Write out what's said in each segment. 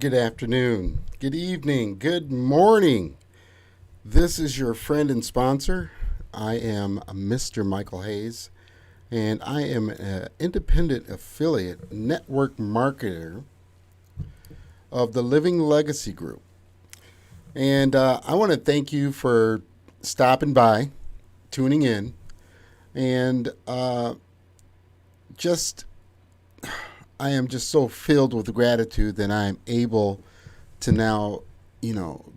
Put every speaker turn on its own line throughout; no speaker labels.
Good afternoon, good evening, good morning. This is your friend and sponsor. I am Mr. Michael Hayes, and I am an independent affiliate network marketer of the Living Legacy Group. And I want to thank you for stopping by, tuning in, and just I am just so filled with gratitude that I am able to now, you know,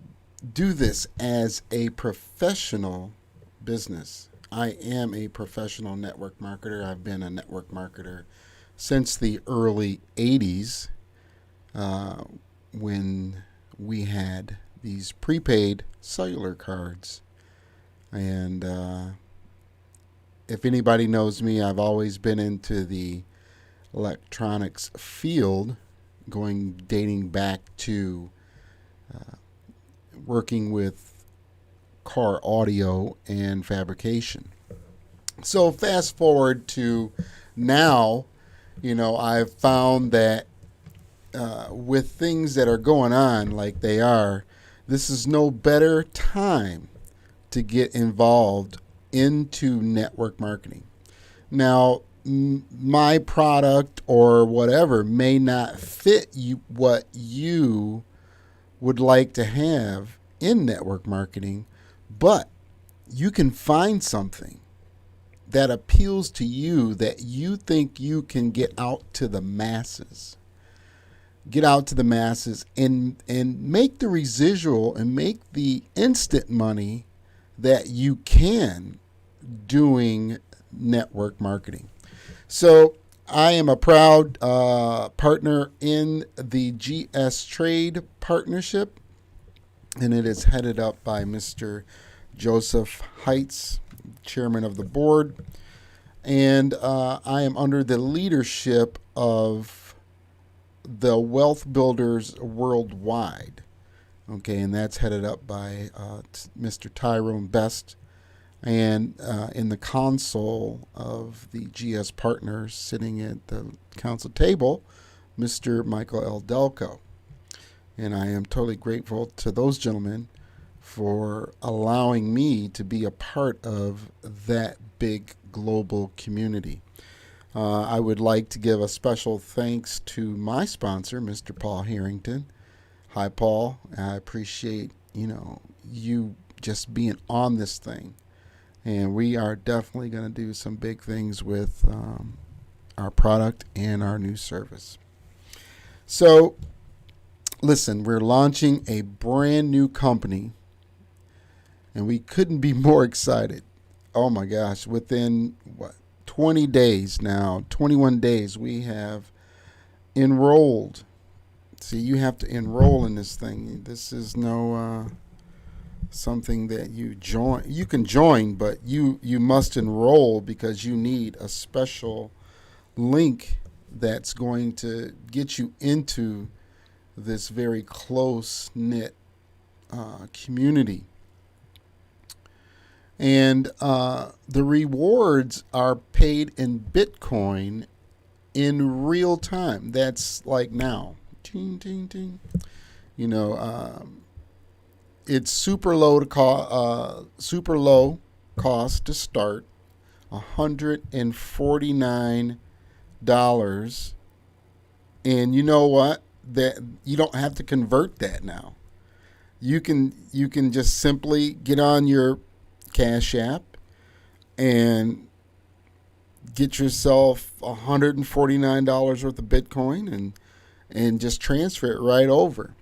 do this as a professional business. I am a professional network marketer. I've been a network marketer since the early 80s uh, when we had these prepaid cellular cards. And if anybody knows me, I've always been into the electronics field, dating back to working with car audio and fabrication. So fast forward to now, I've found that with things that are going on like they are, this is no better time to get involved into network marketing. Now, my product or whatever may not fit what you would like to have in network marketing, but you can find something that appeals to you that you think you can get out to the masses. Get out to the masses and make the residual and make the instant money that you can doing network marketing. So I am a proud partner in the GS Trade Partnership, and it is headed up by Mr. Joseph Heitz, chairman of the board. And I am under the leadership of the Wealth Builders Worldwide. Okay, and that's headed up by Mr. Tyrone Best. And in the console of the GS partners sitting at the council table, Mr. Michael L. Delco. And I am totally grateful to those gentlemen for allowing me to be a part of that big global community. I would like to give a special thanks to my sponsor, Mr. Paul Harrington. Hi, Paul. I appreciate, you just being on this thing. And we are definitely going to do some big things with our product and our new service. So, listen, we're launching a brand new company, and we couldn't be more excited. Oh my gosh, within 20 days now, 21 days, we have enrolled. See, you have to enroll in this thing. This is no something that you join. You can join, but you must enroll because you need a special link that's going to get you into this very close knit community. And the rewards are paid in Bitcoin in real time. That's like now. Ting, ting, ting. It's super low cost to start, $149. And you know what? That you don't have to convert that now. You can just simply get on your Cash App and get yourself $149 worth of Bitcoin and just transfer it right over.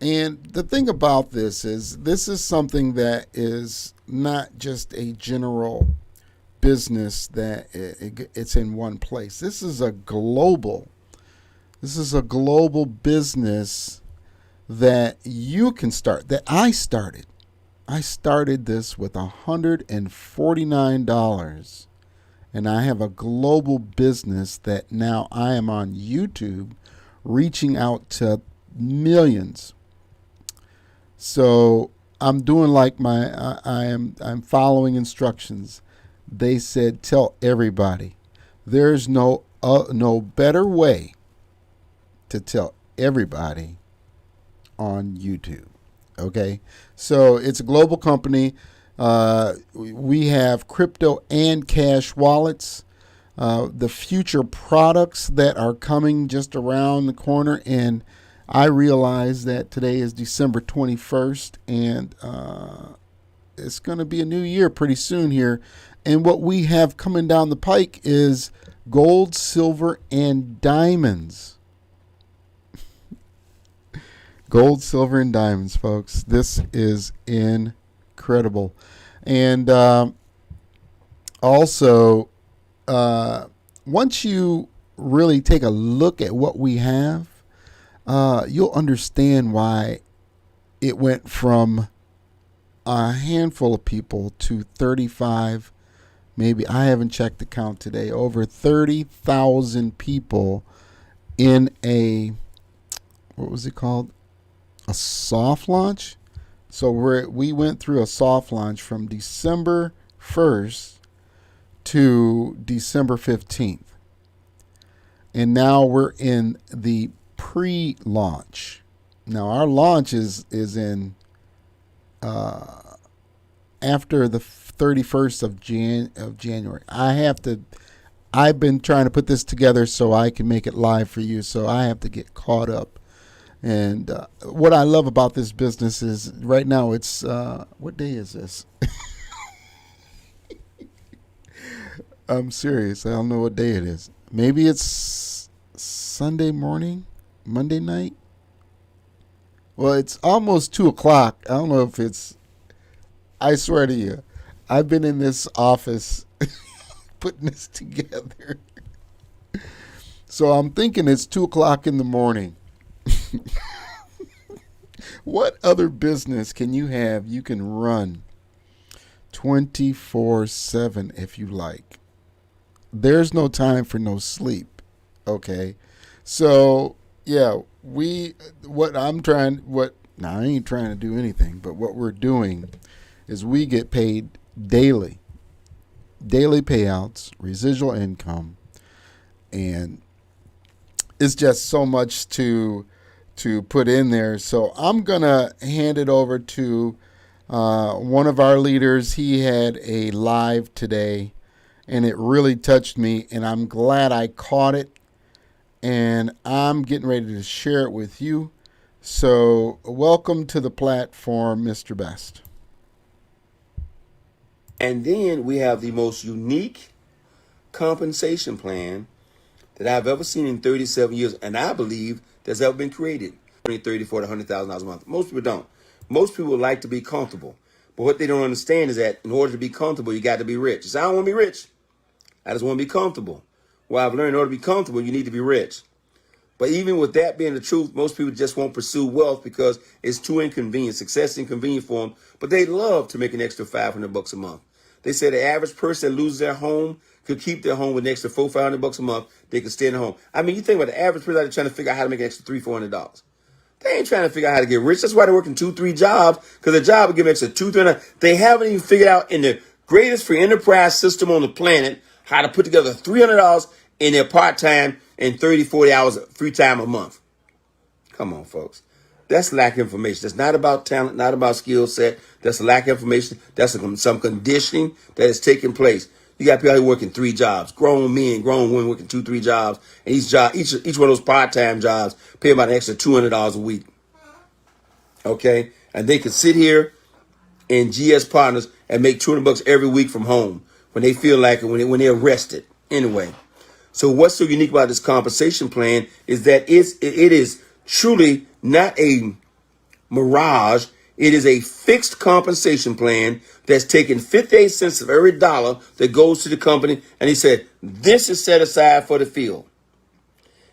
And the thing about this is something that is not just a general business that it's in one place. This is a global business that you can start, that I started. I started this with $149, and I have a global business that now I am on YouTube reaching out to millions. So I'm doing like I'm following instructions. They said tell everybody. There's no better way to tell everybody on YouTube. Okay, so it's a global company. We have crypto and cash wallets. The future products that are coming just around the corner, and I realize that today is December 21st, and it's going to be a new year pretty soon here. And what we have coming down the pike is gold, silver, and diamonds. Gold, silver, and diamonds, folks. This is incredible. And also, once you really take a look at what we have, you'll understand why it went from a handful of people to 35, maybe, I haven't checked the count today, over 30,000 people in a, what was it called? A soft launch. So we went through a soft launch from December 1st to December 15th. And now we're in the pre-launch. Now our launch is in after the 31st of January. I've been trying to put this together so I can make it live for you, so I have to get caught up. And what I love about this business is right now it's, what day is this? I'm serious. I don't know what day it is. Maybe it's Sunday morning, Monday night. Well, it's almost 2 o'clock. I don't know if it's, I swear to you, I've been in this office putting this together. So I'm thinking it's 2 o'clock in the morning. What other business can you have you can run 24/7 if you like? There's no time for no sleep. Okay. So yeah, now I ain't trying to do anything, but what we're doing is we get paid daily payouts, residual income, and it's just so much to put in there. So I'm going to hand it over to one of our leaders. He had a live today, and it really touched me, and I'm glad I caught it, and I'm getting ready to share it with you. So welcome to the platform, Mr. Best.
And then we have the most unique compensation plan that I've ever seen in 37 years, and I believe that's ever been created. $30,000, $40,000, $100,000 a month. Most people don't. Most people like to be comfortable. But what they don't understand is that in order to be comfortable, you got to be rich. You say, I don't want to be rich. I just want to be comfortable. Well, I've learned in order to be comfortable, you need to be rich. But even with that being the truth, most people just won't pursue wealth because it's too inconvenient. Success is inconvenient for them. But they love to make an extra $500 a month. They say the average person that loses their home could keep their home with an extra $400-$500 a month. They could stay in the home. I mean, you think about the average person out there trying to figure out how to make an extra $300-$400. They ain't trying to figure out how to get rich. That's why they're working 2-3 jobs, because a job will give them extra $200-$300. They haven't even figured out in the greatest free enterprise system on the planet how to put together $300 in their part-time and 30-40 hours of free time a month. Come on, folks. That's lack of information. That's not about talent, not about skill set. That's a lack of information. That's some conditioning that is taking place. You got people working 3 jobs, grown men, grown women working 2-3 jobs, and each one of those part-time jobs pay about an extra $200 a week. Okay, and they can sit here in GS Partners and make $200 every week from home when they feel like it, when they're rested. Anyway, so what's so unique about this compensation plan is that it is truly not a mirage. It is a fixed compensation plan that's taking 58 cents of every dollar that goes to the company. And he said, this is set aside for the field.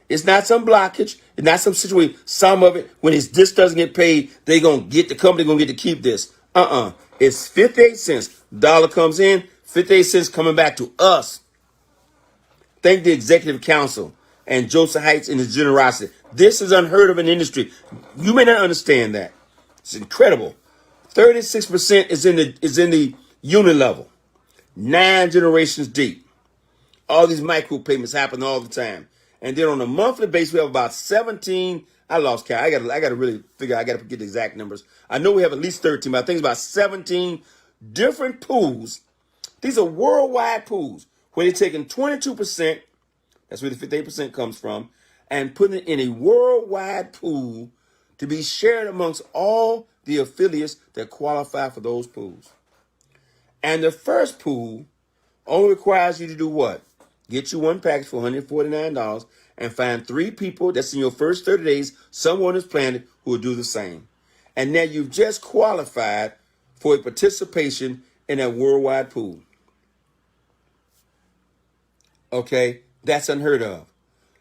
It's not some blockage. It's not some situation. Some of it, when this doesn't get paid, the company going to get to keep this. It's 58 cents. Dollar comes in, 58 cents coming back to us. Thank the executive council and Joseph Heights and his generosity. This is unheard of in the industry. You may not understand that. It's incredible. 36% is in the unit level. 9 generations deep. All these micro payments happen all the time. And then on a monthly basis, we have about 17. I lost count. I got to really figure. I got to get the exact numbers. I know we have at least 13, but I think it's about 17 different pools. These are worldwide pools where they're taking 22%. That's where the 58% comes from, and putting it in a worldwide pool to be shared amongst all the affiliates that qualify for those pools. And the first pool only requires you to do what? Get you one package for $149 and find 3 people that's in your first 30 days, someone is planted who will do the same. And now you've just qualified for a participation in that worldwide pool. Okay, that's unheard of.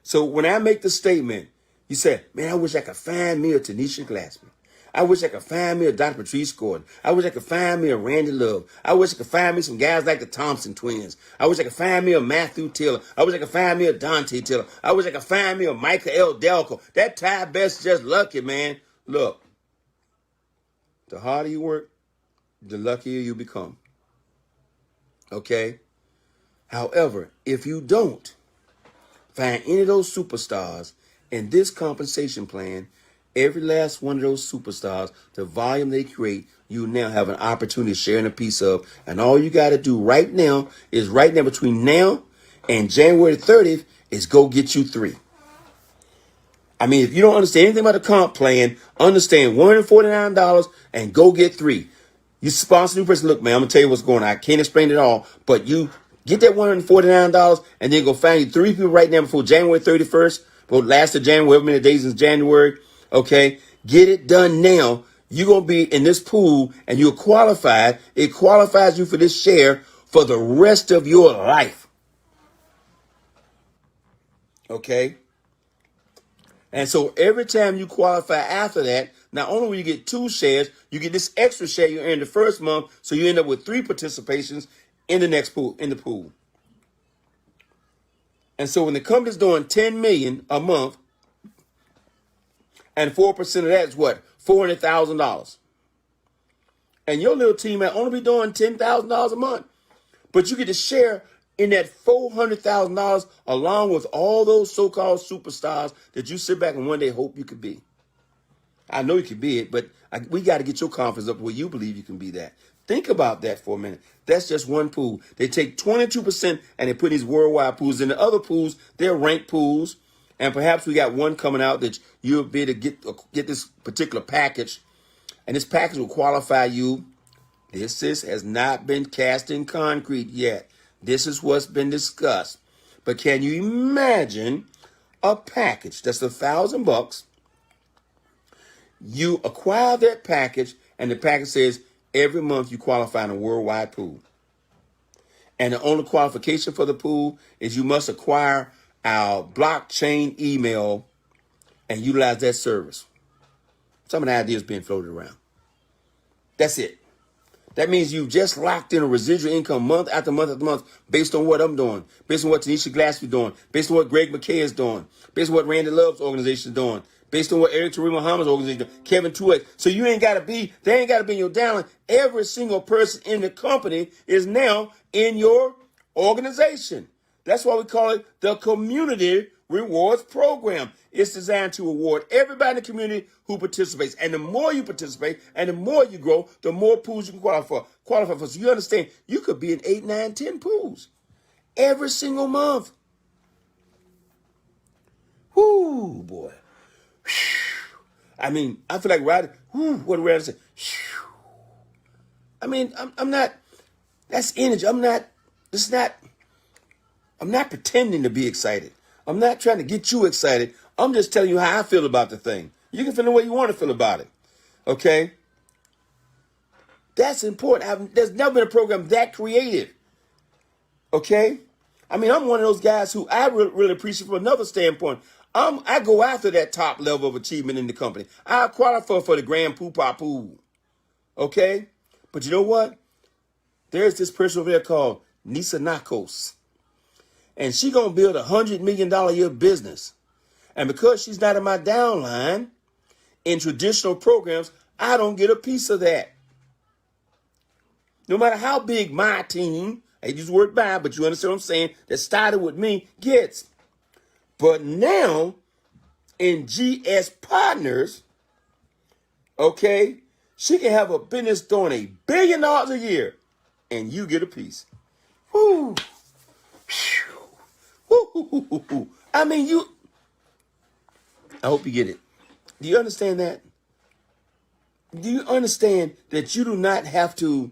So when I make the statement, you say, man, I wish I could find me a Tanisha Glassman. I wish I could find me a Dr. Patrice Gordon. I wish I could find me a Randy Love. I wish I could find me some guys like the Thompson twins. I wish I could find me a Matthew Taylor. I wish I could find me a Dante Taylor. I wish I could find me a Michael L. Delco. That Ty Best just lucky, man. Look, the harder you work, the luckier you become. Okay? However, if you don't find any of those superstars in this compensation plan, every last one of those superstars, the volume they create, you now have an opportunity to share in a piece of. And all you got to do right now is between now and January 30th is go get you 3. I mean, if you don't understand anything about the comp plan, understand $149 and go get 3. You sponsor a new person. Look, man, I'm going to tell you what's going on. I can't explain it all, but you get that $149 and then go find you 3 people right now before January 31st, before last of January, however many days in January. Okay, get it done now. You're going to be in this pool and you're qualified. It qualifies you for this share for the rest of your life. Okay. And so every time you qualify after that, not only will you get 2 shares, you get this extra share you earned the first month. So you end up with 3 participations in the next pool, in the pool. And so when the company's doing $10 million a month, and 4% of that is what? $400,000. And your little team might only be doing $10,000 a month. But you get to share in that $400,000 along with all those so-called superstars that you sit back and one day hope you could be. I know you can be it, but we got to get your confidence up where you believe you can be that. Think about that for a minute. That's just one pool. They take 22% and they put these worldwide pools. In the other pools, they're ranked pools. And perhaps we got one coming out that you'll be able to get this particular package. And this package will qualify you. This has not been cast in concrete yet. This is what's been discussed. But can you imagine a package that's $1,000? You acquire that package, and the package says every month you qualify in a worldwide pool. And the only qualification for the pool is you must acquire our blockchain email and utilize that service. Some of the ideas being floated around. That's it. That means you've just locked in a residual income month after month after month based on what I'm doing, based on what Tanisha Glassman is doing, based on what Greg McKay is doing, based on what Randy Love's organization is doing, based on what Eric Tariq Muhammad's organization is doing, Kevin Truex. So they ain't got to be in your downline. Every single person in the company is now in your organization. That's why we call it the Community Rewards Program. It's designed to reward everybody in the community who participates. And the more you participate and the more you grow, the more pools you can qualify for. So you understand, you could be in 8, 9, 10 pools every single month. Whoo, boy. I mean, I feel like riding. What did I say? I mean, I'm not. That's energy. I'm not pretending to be excited. I'm not trying to get you excited. I'm just telling you how I feel about the thing. You can feel the way you want to feel about it. Okay? That's important. There's never been a program that creative. Okay? I mean, I'm one of those guys who I really appreciate from another standpoint. I go after that top level of achievement in the company. I qualify for the Grand Poopah Pool. Okay? But you know what? There's this person over there called Nisa Nakos. And she's going to build a $100 million a year business. And because she's not in my downline in traditional programs, I don't get a piece of that. No matter how big my team, I use the word "my," but you understand what I'm saying, that started with me, gets. But now, in GS Partners, okay, she can have a business doing $1 billion a year, and you get a piece. Woo. Woo. I mean, I hope you get it. Do you understand that? Do you understand that you do not have to,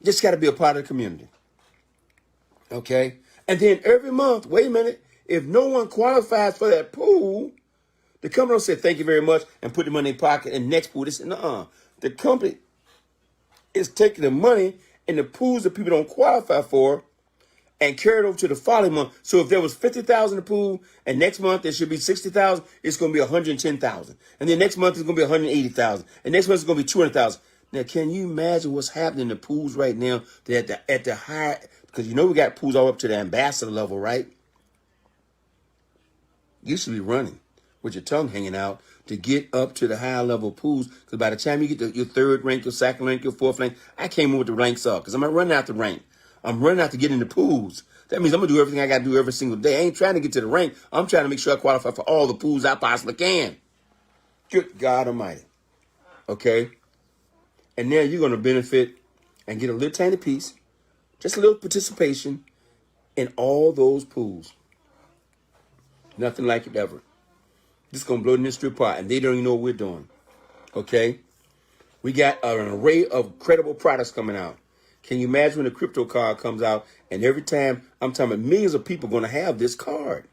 just got to be a part of the community? Okay? And then every month, wait a minute, if no one qualifies for that pool, the company will say thank you very much and put the money in their pocket, and next pool, they say, nuh-uh. The company is taking the money in the pools that people don't qualify for and carry it over to the following month. So if there was 50,000 in the pool, and next month there should be 60,000, it's going to be 110,000. And then next month it's going to be 180,000. And next month it's going to be 200,000. Now, can you imagine what's happening in the pools right now? They're at the high, because you know we got pools all up to the ambassador level, right? You should be running with your tongue hanging out to get up to the higher level pools. Because by the time you get to your third rank, your second rank, your fourth rank, I came in with the ranks up because I'm not running out the rank. I'm running out to get in the pools. That means I'm going to do everything I got to do every single day. I ain't trying to get to the rank. I'm trying to make sure I qualify for all the pools I possibly can. Good God Almighty. Okay? And now you're going to benefit and get a little tiny piece, just a little participation in all those pools. Nothing like it ever. Just going to blow the industry apart, and they don't even know what we're doing. Okay? We got an array of credible products coming out. Can you imagine when the crypto card comes out, and every time, I'm talking about millions of people going to have this card.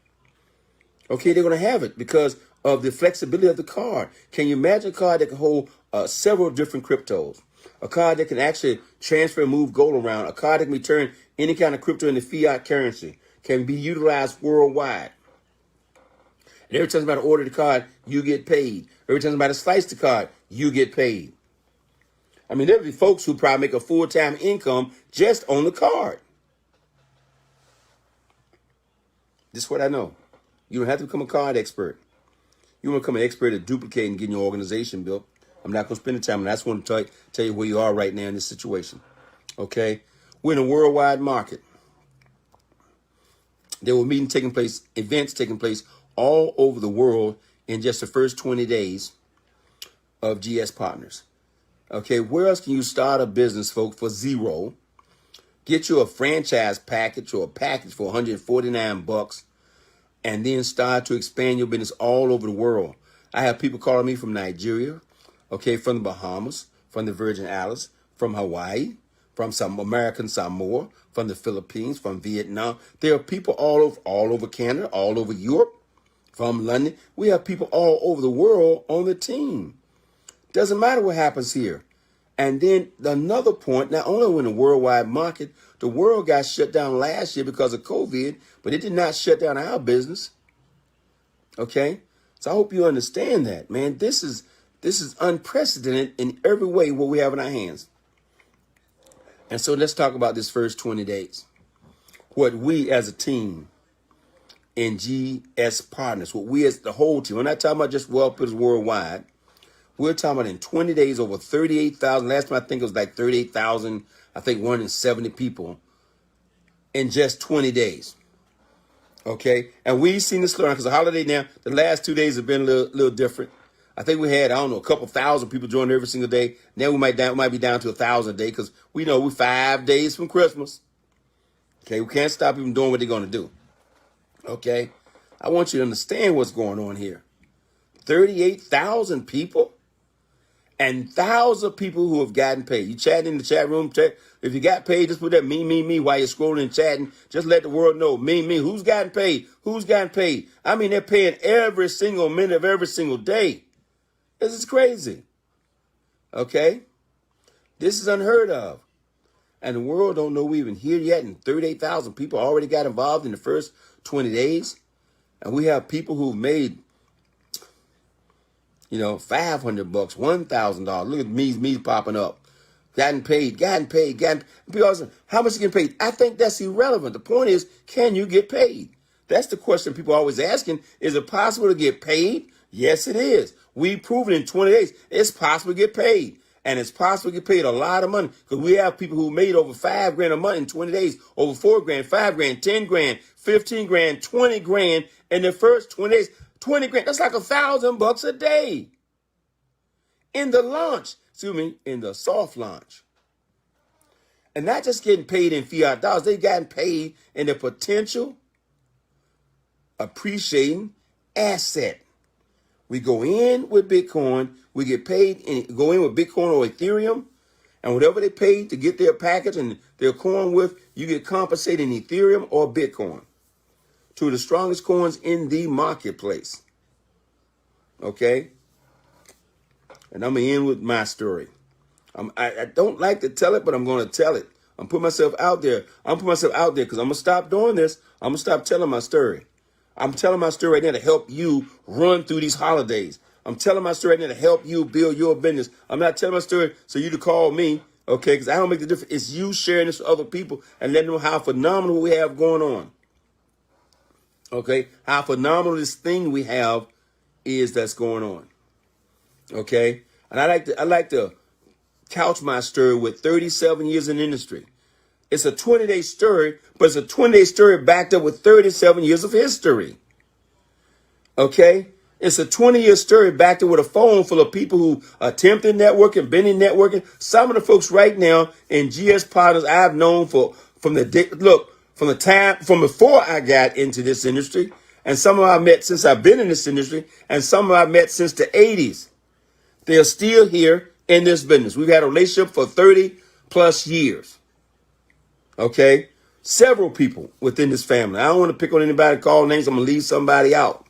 Okay, they're going to have it because of the flexibility of the card. Can you imagine a card that can hold several different cryptos? A card that can actually transfer and move gold around. A card that can return any kind of crypto into fiat currency. Can be utilized worldwide. And every time somebody order the card, you get paid. Every time somebody slice the card, you get paid. I mean, there'll be folks who probably make a full-time income just on the card. This is what I know. You don't have to become a card expert. You want to become an expert at duplicating, getting your organization built. I'm not going to spend the time, and I just want to tell you where you are right now in this situation. Okay? We're in a worldwide market. There were events taking place all over the world in just the first 20 days of GS Partners. Okay, where else can you start a business, folks, for zero? Get you a franchise package or a package for $149 and then start to expand your business all over the world. I have people calling me from Nigeria, okay, from the Bahamas, from the Virgin Islands, from Hawaii, from some American Samoa, from the Philippines, from Vietnam. There are people all over Canada, all over Europe, from London. We have people all over the world on the team. Doesn't matter what happens here. And then another point, not only in the worldwide market, the world got shut down last year because of COVID, but it did not shut down our business. Okay? So I hope you understand that, man. This is unprecedented in every way what we have in our hands. And so let's talk about this first 20 days. What we as a team in GS Partners, what we as the whole team, we're not talking about just Wealth Builders Worldwide. We're talking about in 20 days, over 38,000. Last time I think it was like 38,000, I think 170 people in just 20 days. Okay? And we've seen this slowdown because the holiday now, the last 2 days have been a little different. I think we had, a couple thousand people join every single day. Now we might be down to 1,000 a day because we know we're 5 days from Christmas. Okay? We can't stop people doing what they're going to do. Okay? I want you to understand what's going on here. 38,000 people? And thousands of people who have gotten paid. You chatting in the chat room. If you got paid, just put that me while you're scrolling and chatting. Just let the world know. Me. Who's gotten paid? Who's gotten paid? I mean, they're paying every single minute of every single day. This is crazy. Okay? This is unheard of. And the world don't know we even here yet. And 38,000 people already got involved in the first 20 days. And we have people who've made $500, $1,000. Look at me popping up. Gotten paid. Because how much you getting paid? I think that's irrelevant. The point is, can you get paid? That's the question people are always asking. Is it possible to get paid? Yes, it is. We proved it in 20 days. It's possible to get paid. and it's possible to get paid a lot of money because we have people who made over $5,000 a month in 20 days, over $4,000, $5,000, $10,000, $15,000, $20,000 in the first 20 days. $20,000, that's like $1,000 a day in the launch. Excuse me, in the soft launch. And not just getting paid in fiat dollars, they gotten paid in the potential appreciating asset. We go in with Bitcoin, we get paid, and go in with Bitcoin or Ethereum, and whatever they pay to get their package and their coin with, you get compensated in Ethereum or Bitcoin. Two of the strongest coins in the marketplace. Okay? And I'm going to end with my story. I don't like to tell it, but I'm going to tell it. I'm putting myself out there. Because I'm going to stop doing this. I'm going to stop telling my story. I'm telling my story right now to help you run through these holidays. I'm telling my story right now to help you build your business. I'm not telling my story so you to call me, okay, because I don't make the difference. It's you sharing this with other people and letting them know how phenomenal we have going on. Okay, how phenomenal this thing we have is that's going on. Okay, and I like to couch my story with 37 years in the industry. It's a 20-day story, but it's a 20-day story backed up with 37 years of history. Okay? It's a 20-year story backed up with a phone full of people who attempted networking, been in networking. Some of the folks right now in GS Partners I've known from before I got into this industry, and some of them I've met since I've been in this industry, and some of them I've met since the 80s. They're still here in this business. We've had a relationship for 30 plus years. Okay, several people within this family. I don't want to pick on anybody, call names. I'm going to leave somebody out.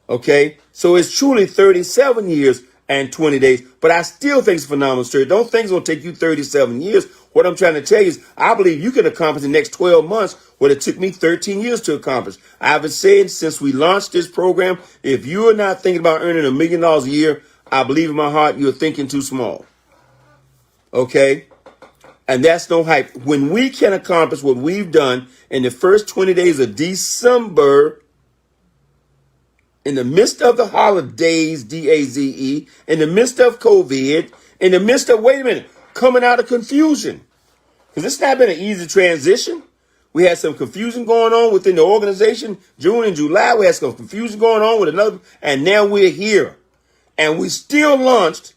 Okay, so it's truly 37 years and 20 days, but I still think it's a phenomenal story. Don't think it's going to take you 37 years. What I'm trying to tell you is I believe you can accomplish in the next 12 months what it took me 13 years to accomplish. I've been saying since we launched this program, if you are not thinking about earning $1 million a year, I believe in my heart you're thinking too small. Okay? And that's no hype. When we can accomplish what we've done in the first 20 days of December, in the midst of the holidays, DAZE, in the midst of COVID, in the midst of, wait a minute, coming out of confusion. Because it's not been an easy transition. We had some confusion going on within the organization. June and July, we had some confusion going on with another, and now we're here. And we still launched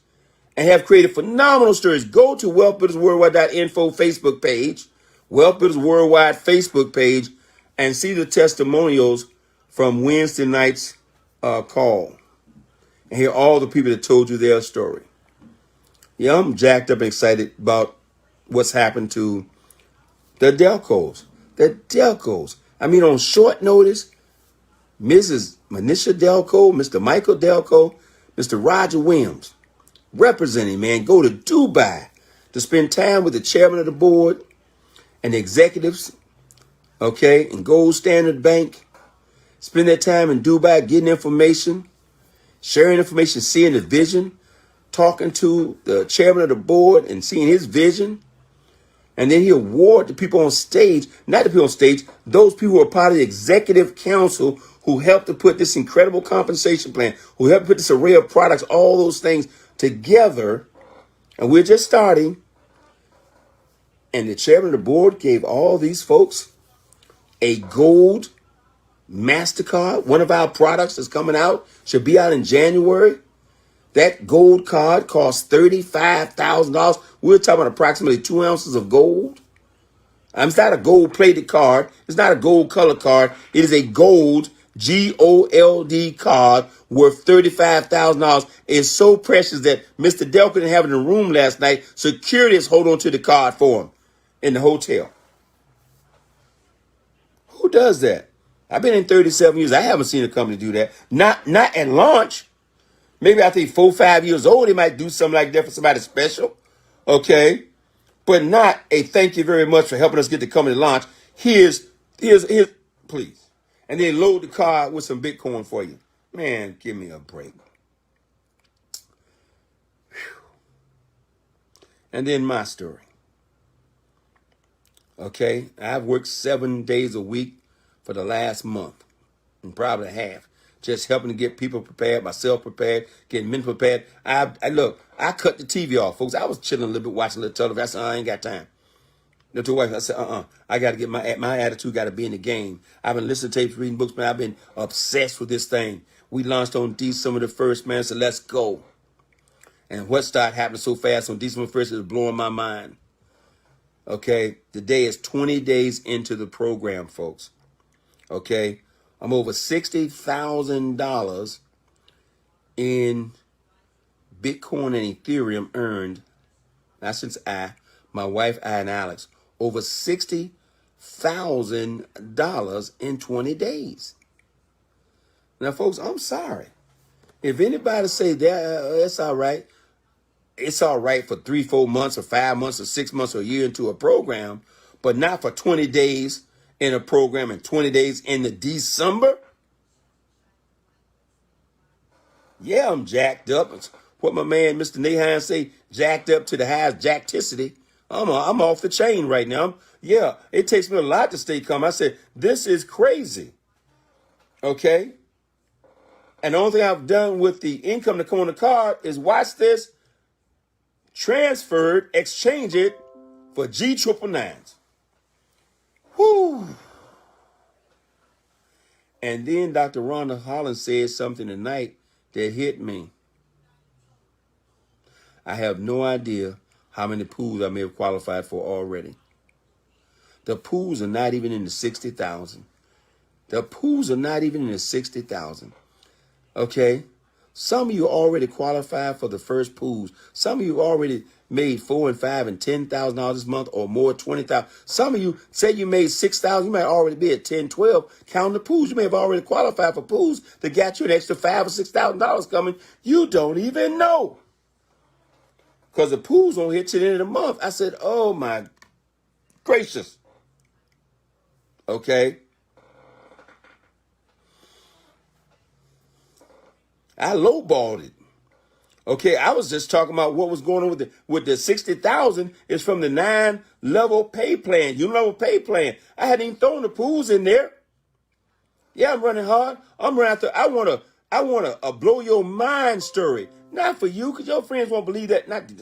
and have created phenomenal stories. Go to wealthbuildersworldwide.info Facebook page, Wealth Builders Worldwide Facebook page, and see the testimonials from Wednesday night's call. And hear all the people that told you their story. Yeah, I'm jacked up and excited about what's happened to the Delcos. I mean, on short notice, Mrs. Manisha Delco, Mr. Michael Delco, Mr. Roger Williams, representing, man, go to Dubai to spend time with the chairman of the board and the executives, okay, and Gold Standard Bank. Spend that time in Dubai getting information, sharing information, seeing the vision, talking to the chairman of the board and seeing his vision. And then he award the people on stage, not the people on stage, those people who are part of the executive council who helped to put this incredible compensation plan, who helped put this array of products, all those things together. And we're just starting. And the chairman of the board gave all these folks a gold MasterCard. One of our products that's coming out, should be out in January. That gold card costs $35,000. We're talking about approximately 2 ounces of gold. It's not a gold plated card. It's not a gold color card. It is a gold GOLD card worth $35,000. It's so precious that Mr. Delco didn't have it in the room last night. Security is holding on to the card for him in the hotel. Who does that? I've been in 37 years. I haven't seen a company do that. Not at launch. Maybe I think 4 or 5 years old, they might do something like that for somebody special. Okay. But not a thank you very much for helping us get the company launch. Here's, please. And then load the card with some Bitcoin for you. Man, give me a break. Whew. And then my story. Okay. I've worked 7 days a week for the last month and probably half just helping to get people prepared, myself prepared, getting men prepared. I cut the TV off, folks. I was chilling a little bit, watching a little television. I said, I ain't got time. No, to wife, I said, I got to get my attitude got to be in the game. I've been listening to tapes, reading books, man. I've been obsessed with this thing. We launched on December the 1st, man. So let's go. And what started happening so fast on December 1st is blowing my mind. Okay, today is 20 days into the program, folks. Okay, I'm over $60,000 in Bitcoin and Ethereum earned. Not since my wife, and Alex, over $60,000 in 20 days. Now, folks, I'm sorry. If anybody say that, that's all right. It's all right for 3, 4 months or 5 months or 6 months or a year into a program, but not for 20 days in a program and 20 days in the December. Yeah, I'm jacked up. It's what my man, Mr. Nahan, say, jacked up to the highest jackticity. I'm off the chain right now. Yeah, it takes me a lot to stay calm. I said, this is crazy. Okay? And the only thing I've done with the income to come on the card is watch this, transferred, exchange it for G999s. Whoo! And then Dr. Rhonda Holland said something tonight that hit me. I have no idea how many pools I may have qualified for already. The pools are not even in the 60,000. The pools are not even in the 60,000. Okay? Some of you already qualified for the first pools. Some of you already made $4,000 and $5,000 and $10,000 this month or more, 20,000. Some of you say you made 6,000. You might already be at 10, 12. Counting the pools, you may have already qualified for pools that got you an extra $5,000 or $6,000 coming. You don't even know, because the pools don't hit till the end of the month. I said, oh my gracious. Okay. I lowballed it. Okay, I was just talking about what was going on with the 60,000 is from the 9-level pay plan, level pay plan. I hadn't even thrown the pools in there. Yeah, I'm running hard. I'm running after. I want a blow your mind story, not for you, because your friends won't believe that. Let me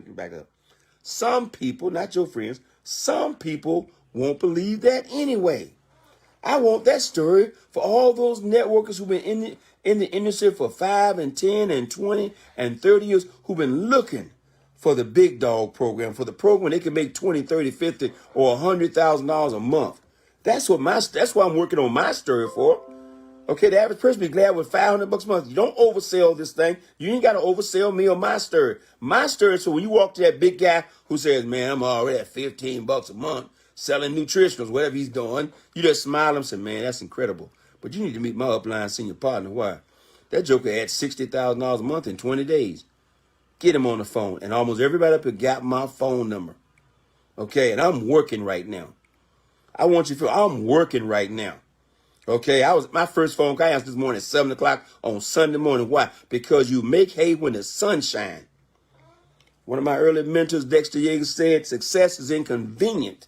back up. Some people, not your friends, some people won't believe that anyway. I want that story for all those networkers who've been in the industry for 5 and 10 and 20 and 30 years, who've been looking for the big dog program, for the program they can make 20, 30, 50 or $100,000 a month. That's what I'm working on my story for. Okay, the average person be glad with $500 a month. You don't oversell this thing. You ain't got to oversell me or my story. My story, so when you walk to that big guy who says, man, I'm already at $15 a month selling nutritionals, whatever he's doing, you just smile and say, man, that's incredible. But you need to meet my upline senior partner. Why? That joker had $60,000 a month in 20 days. Get him on the phone. And almost everybody up here got my phone number. Okay, and I'm working right now. I want you to feel I'm working right now. Okay, my first phone call I answered this morning at 7 o'clock on Sunday morning. Why? Because you make hay when the sun shines. One of my early mentors, Dexter Yeager, said success is inconvenient.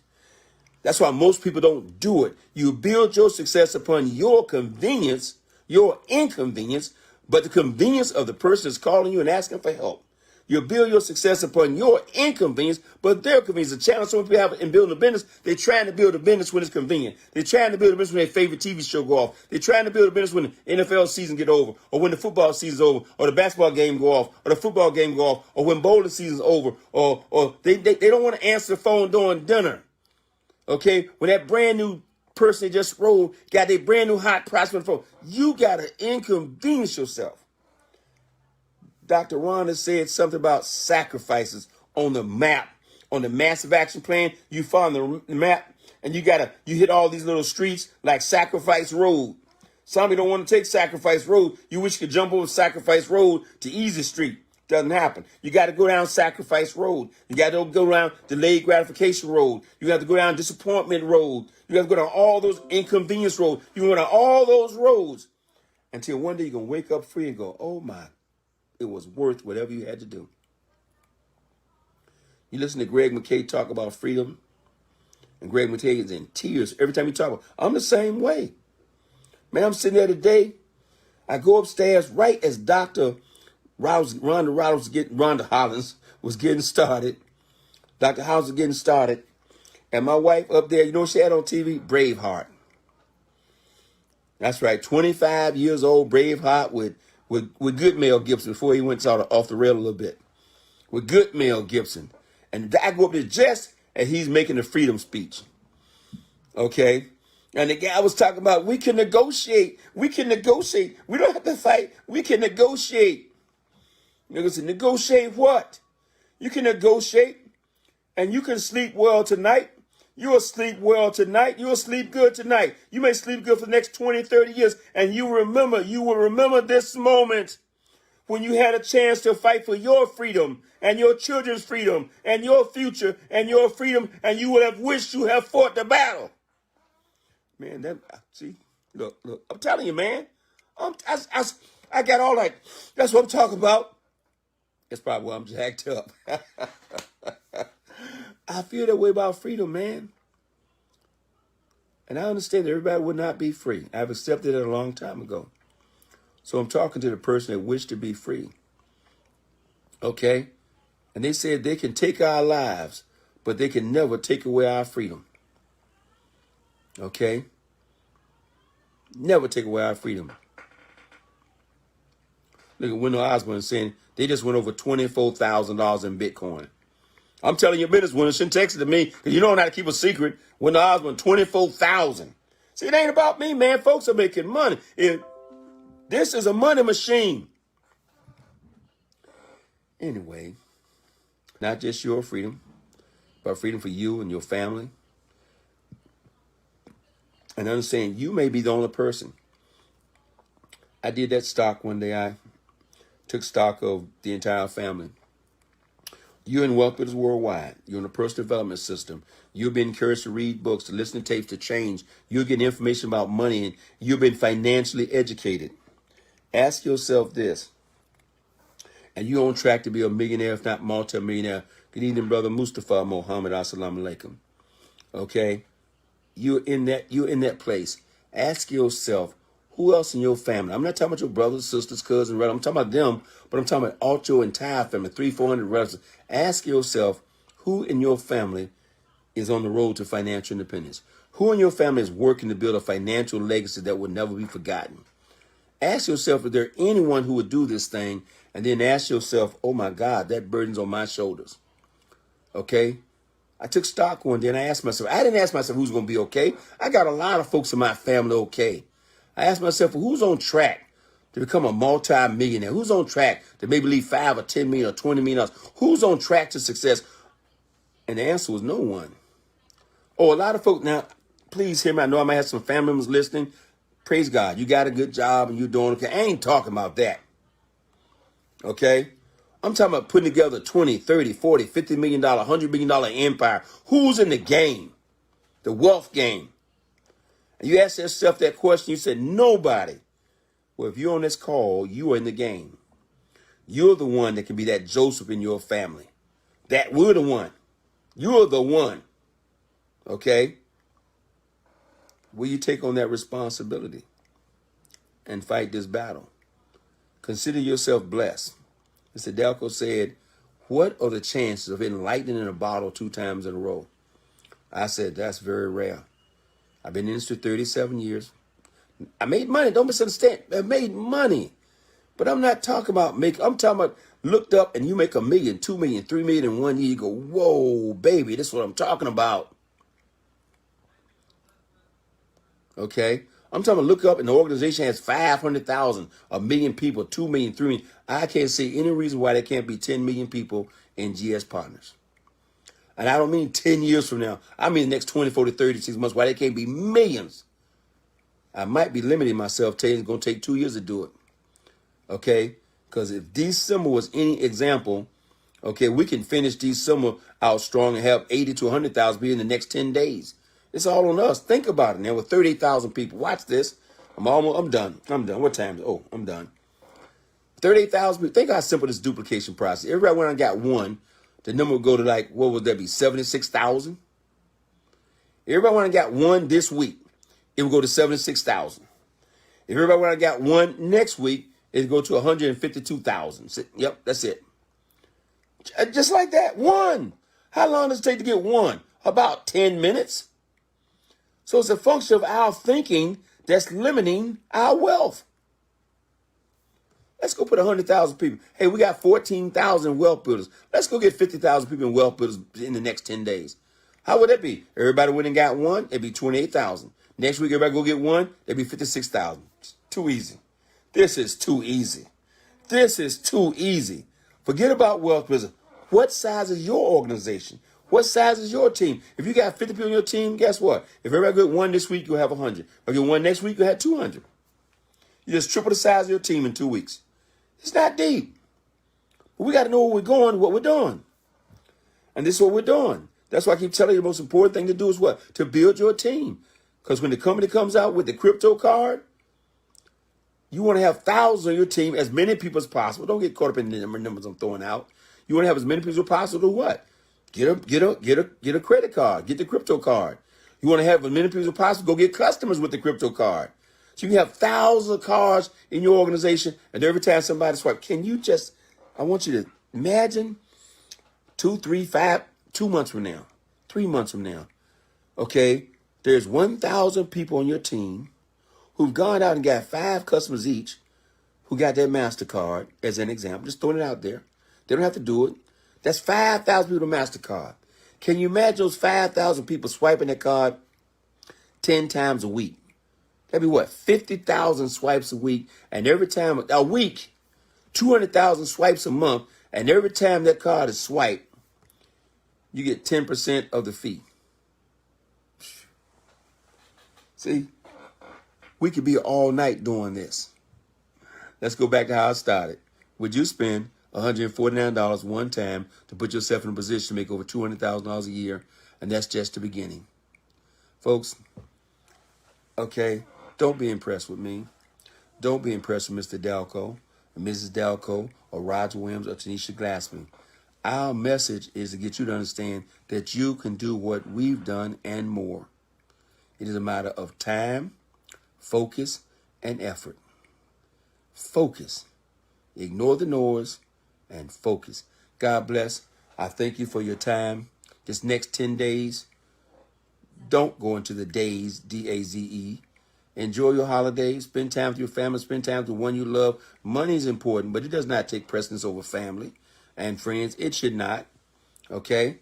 That's why most people don't do it. You build your success upon your convenience, your inconvenience, but the convenience of the person that's calling you and asking for help. You build your success upon your inconvenience, but their convenience. The challenge some people have in building a business, they're trying to build a business when it's convenient. They're trying to build a business when their favorite TV show go off. They're trying to build a business when the NFL season get over, or when the football season's over, or the basketball game go off, or the football game go off, or when bowling season's over, or they don't want to answer the phone during dinner. Okay, when that brand new person that just rolled got their brand new hot prospect phone, you gotta inconvenience yourself. Dr. Rhonda said something about sacrifices on the map, on the massive action plan. You find the map and you hit all these little streets like Sacrifice Road. Some of you don't want to take Sacrifice Road. You wish you could jump over Sacrifice Road to Easy Street. Doesn't happen. You got to go down Sacrifice Road. You got to go down Delayed Gratification Road. You got to go down Disappointment Road. You got to go down all those inconvenience roads. You go down all those roads until one day you're going to wake up free and go, oh my, it was worth whatever you had to do. You listen to Greg McKay talk about freedom, and Greg McKay is in tears every time he talk about it. I'm the same way. Man, I'm sitting there today. I go upstairs right as Rhonda Hollins was getting started. Dr. House was getting started. And my wife up there, you know what she had on TV? Braveheart. That's right, 25 years old, Braveheart with good Mel Gibson before he went sort of off the rail a little bit. With good Mel Gibson. And I go up there just as he's making the freedom speech. Okay? And the guy was talking about we can negotiate. We can negotiate. We don't have to fight. We can negotiate. Niggas said, negotiate what? You can negotiate and you can sleep well tonight. You'll sleep well tonight. You'll sleep good tonight. You may sleep good for the next 20, 30 years. And you will remember this moment when you had a chance to fight for your freedom and your children's freedom and your future and your freedom. And you would have wished you had fought the battle. Man, look, I'm telling you, man. I got all that. That's what I'm talking about. That's probably why I'm jacked up. I feel that way about freedom, man. And I understand that everybody would not be free. I've accepted it a long time ago. So I'm talking to the person that wished to be free. Okay? And they said they can take our lives, but they can never take away our freedom. Okay? Never take away our freedom. Look at Wendell Osborne saying they just went over $24,000 in Bitcoin. I'm telling you, business when it's in Texas to me, because you don't know how to keep a secret. When the odds were 24,000. See, it ain't about me, man. Folks are making money. This is a money machine. Anyway, not just your freedom, but freedom for you and your family. And understand you may be the only person. I did that stock one day. I took stock of the entire family. You're in Wealth Builders Worldwide. You're in the personal development system. You've been encouraged to read books, to listen to tapes, to change. You're getting information about money, and you've been financially educated. Ask yourself this. And you're on track to be a millionaire, if not multi-millionaire. Good evening, Brother Mustafa Mohammed. Assalamu alaikum. Okay? You're in that place. Ask yourself, who else in your family? I'm not talking about your brothers, sisters, cousins, relatives. I'm talking about them, but I'm talking about all your entire family, 300-400 relatives. Ask yourself, who in your family is on the road to financial independence? Who in your family is working to build a financial legacy that will never be forgotten? Ask yourself if there's anyone who would do this thing, and then ask yourself, oh my God, that burden's on my shoulders. Okay? I took stock one day and I asked myself, I didn't ask myself who's going to be okay. I got a lot of folks in my family okay. I asked myself, who's on track to become a multi-millionaire? Who's on track to maybe leave 5 or 10 million or 20 million? Who's on track to success? And the answer was no one. Oh, a lot of folks. Now, please hear me. I know I might have some family members listening. Praise God. You got a good job and you're doing okay. I ain't talking about that. Okay? I'm talking about putting together 20, 30, 40, $50 million, $100 million empire. Who's in the game? The wealth game. And you ask yourself that question, you said, nobody. Well, if you're on this call, you are in the game. You're the one that can be that Joseph in your family. That we're the one. You're the one. Okay? Will you take on that responsibility and fight this battle? Consider yourself blessed. Mr. Delco said, what are the chances of hitting lightning in a bottle 2 times in a row? I said, that's very rare. I've been in this for 37 years. I made money. Don't misunderstand. I made money. But I'm not talking about I'm talking about looked up and you make $1 million, $2 million, $3 million in 1 year. You go, whoa, baby, this is what I'm talking about. Okay? I'm talking about look up and the organization has 500,000, 1 million people, 2 million, 3 million. I can't see any reason why there can't be 10 million people in GS Partners. And I don't mean 10 years from now. I mean the next 24 to 36 months, why there can't be millions. I might be limiting myself, telling it's going to take 2 years to do it. Okay? Because if December was any example, okay, we can finish December out strong and have 80 to 100,000 people in the next 10 days. It's all on us. Think about it now with 38,000 people. Watch this. I'm done. What time is it? Oh, I'm done. 38,000 people. Think how simple this duplication process. Everybody when I got one, the number would go to like, what would that be? 76,000. Everybody when I got one this week, it would go to 76,000. If everybody would have got one next week, it'd go to 152,000. Yep, that's it. Just like that, one. How long does it take to get one? About 10 minutes. So it's a function of our thinking that's limiting our wealth. Let's go put 100,000 people. Hey, we got 14,000 wealth builders. Let's go get 50,000 people in wealth builders in the next 10 days. How would that be? Everybody went and got one, it'd be 28,000. Next week, everybody go get one, it'd be 56,000. Too easy. This is too easy. This is too easy. Forget about wealth builders. What size is your organization? What size is your team? If you got 50 people on your team, guess what? If everybody get one this week, you'll have 100. If you get one next week, you'll have 200. You just triple the size of your team in 2 weeks. It's not deep. But we got to know where we're going, what we're doing. And this is what we're doing. That's why I keep telling you the most important thing to do is what? To build your team. Because when the company comes out with the crypto card, you want to have thousands on your team, as many people as possible. Don't get caught up in the numbers I'm throwing out. You want to have as many people as possible to what? Get a credit card. Get the crypto card. You want to have as many people as possible. Go get customers with the crypto card. So you can have thousands of cards in your organization, and every time somebody swipes, I want you to imagine 2, 3, 5, 2 months from now, 3 months from now, okay, there's 1,000 people on your team who've gone out and got 5 customers each who got their MasterCard, as an example. Just throwing it out there. They don't have to do it. That's 5,000 people to MasterCard. Can you imagine those 5,000 people swiping that card 10 times a week? That'd be what? 50,000 swipes a week. And every time, a week, 200,000 swipes a month. And every time that card is swiped, you get 10% of the fee. See, we could be all night doing this. Let's go back to how I started. Would you spend $149 one time to put yourself in a position to make over $200,000 a year? And that's just the beginning. Folks, okay, don't be impressed with me. Don't be impressed with Mr. Dalco, or Mrs. Dalco, or Roger Williams, or Tanisha Glassman. Our message is to get you to understand that you can do what we've done and more. It is a matter of time, focus, and effort. Focus. Ignore the noise and focus. God bless. I thank you for your time. This next 10 days, don't go into the days, D-A-Z-E. Enjoy your holidays. Spend time with your family. Spend time with the one you love. Money is important, but it does not take precedence over family and friends. It should not. Okay?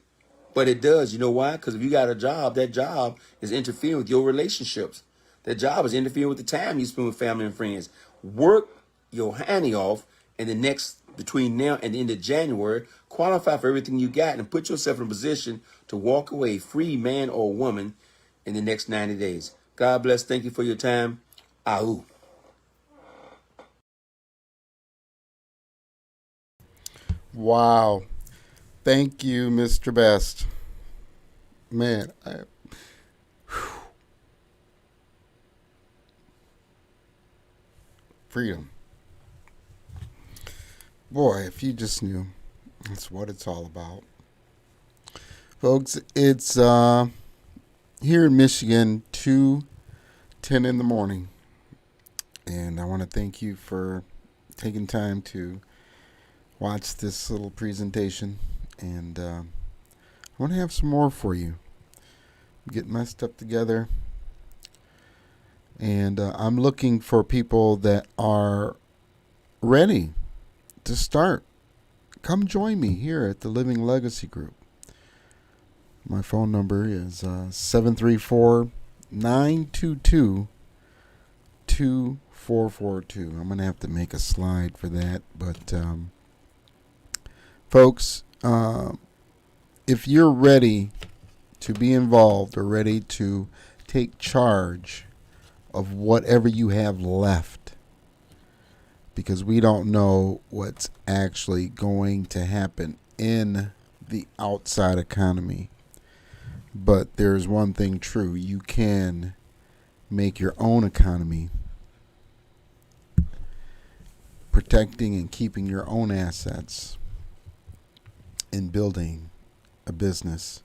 But it does. You know why? Because if you got a job, that job is interfering with your relationships. That job is interfering with the time you spend with family and friends. Work your handy off in the next, between now and the end of January. Qualify for everything you got and put yourself in a position to walk away free, man or woman, in the next 90 days. God bless. Thank you for your time. Ahu.
Wow. Thank you, Mr. Best. Man, freedom. Boy, if you just knew. That's what it's all about. Folks, it's here in Michigan, 2:10 in the morning. And I want to thank you for taking time to watch this little presentation. And I want to have some more for you. Get my stuff together. And I'm looking for people that are ready to start. Come join me here at the Living Legacy Group. My phone number is 734-922-2442. I'm going to have to make a slide for that. But, folks, if you're ready to be involved or ready to take charge of whatever you have left, because we don't know what's actually going to happen in the outside economy. But there's one thing true. You can make your own economy, protecting and keeping your own assets and building a business.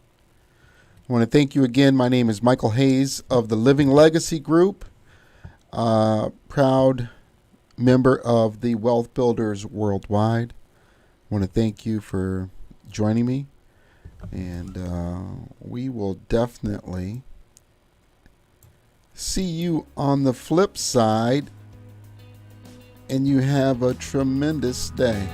I want to thank you again. My name is Michael Hayes of the Living Legacy Group. proud member of the Wealth Builders Worldwide. I want to thank you for joining me, and we will definitely see you on the flip side, and you have a tremendous day.